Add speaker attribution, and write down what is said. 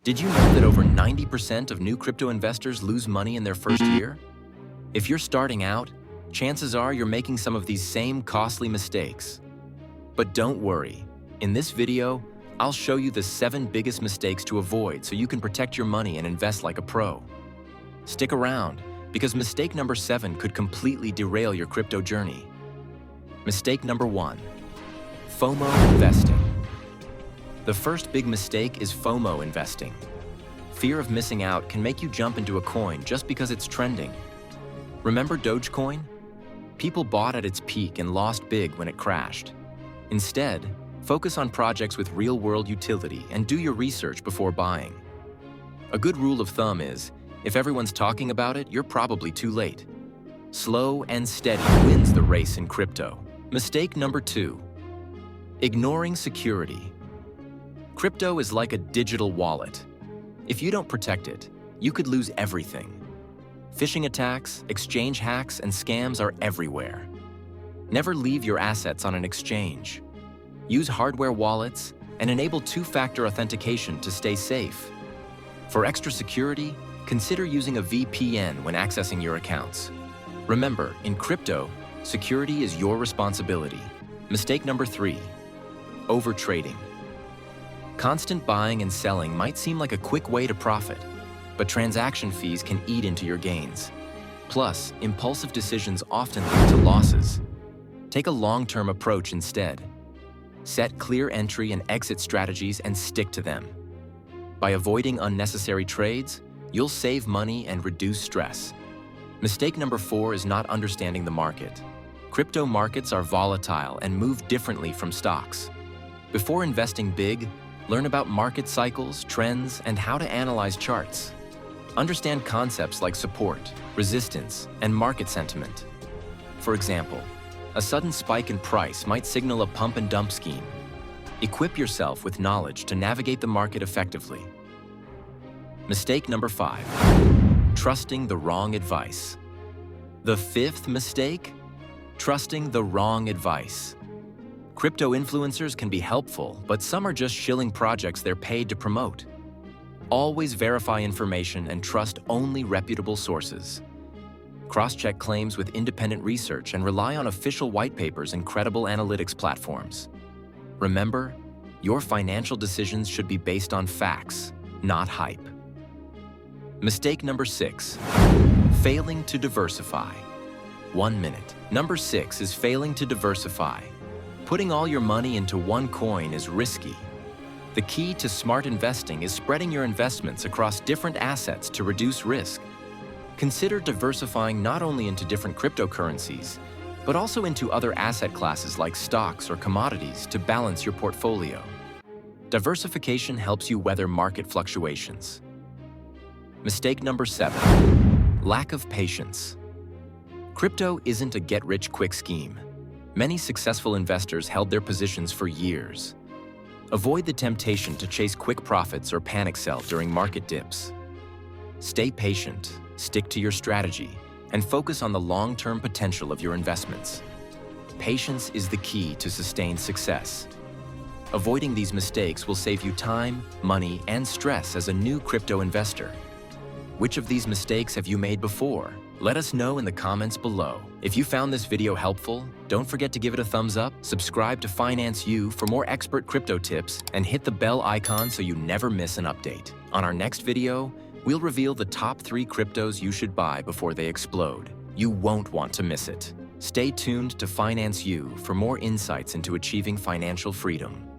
Speaker 1: Did you know that over 90% of new crypto investors lose money in their first year? If you're starting out, chances are you're making some of these same costly mistakes. But don't worry. In this video, I'll show you the 7 biggest mistakes to avoid so you can protect your money and invest like a pro. Stick around, because mistake number 7 could completely derail your crypto journey. Mistake number 1. FOMO investing. The first big mistake is FOMO investing. Fear of missing out can make you jump into a coin just because it's trending. Remember Dogecoin? People bought at its peak and lost big when it crashed. Instead, focus on projects with real-world utility and do your research before buying. A good rule of thumb is, if everyone's talking about it, you're probably too late. Slow and steady wins the race in crypto. Mistake number 2. Ignoring security. Crypto is like a digital wallet. If you don't protect it, you could lose everything. Phishing attacks, exchange hacks, and scams are everywhere. Never leave your assets on an exchange. Use hardware wallets and enable 2-factor authentication to stay safe. For extra security, consider using a VPN when accessing your accounts. Remember, in crypto, security is your responsibility. Mistake number 3. Overtrading. Constant buying and selling might seem like a quick way to profit, but transaction fees can eat into your gains. Plus, impulsive decisions often lead to losses. Take a long-term approach instead. Set clear entry and exit strategies and stick to them. By avoiding unnecessary trades, you'll save money and reduce stress. Mistake number 4 is not understanding the market. Crypto markets are volatile and move differently from stocks. Before investing big, learn about market cycles, trends, and how to analyze charts. Understand concepts like support, resistance, and market sentiment. For example, a sudden spike in price might signal a pump and dump scheme. Equip yourself with knowledge to navigate the market effectively. Mistake number 5. Trusting the wrong advice. The 5th mistake? Trusting the wrong advice. Crypto influencers can be helpful, but some are just shilling projects they're paid to promote. Always verify information and trust only reputable sources. Cross-check claims with independent research and rely on official white papers and credible analytics platforms. Remember, your financial decisions should be based on facts, not hype. Mistake number 6. Failing to diversify. 1 minute. Number 6 is failing to diversify. Putting all your money into one coin is risky. The key to smart investing is spreading your investments across different assets to reduce risk. Consider diversifying not only into different cryptocurrencies, but also into other asset classes like stocks or commodities to balance your portfolio. Diversification helps you weather market fluctuations. Mistake number 7. Lack of patience. Crypto isn't a get-rich-quick scheme. Many successful investors held their positions for years. Avoid the temptation to chase quick profits or panic sell during market dips. Stay patient, stick to your strategy, and focus on the long-term potential of your investments. Patience is the key to sustained success. Avoiding these mistakes will save you time, money, and stress as a new crypto investor. Which of these mistakes have you made before? Let us know in the comments below. If you found this video helpful, don't forget to give it a thumbs up, subscribe to Finance U for more expert crypto tips, and hit the bell icon so you never miss an update. On our next video, we'll reveal the top 3 cryptos you should buy before they explode. You won't want to miss it. Stay tuned to Finance U for more insights into achieving financial freedom.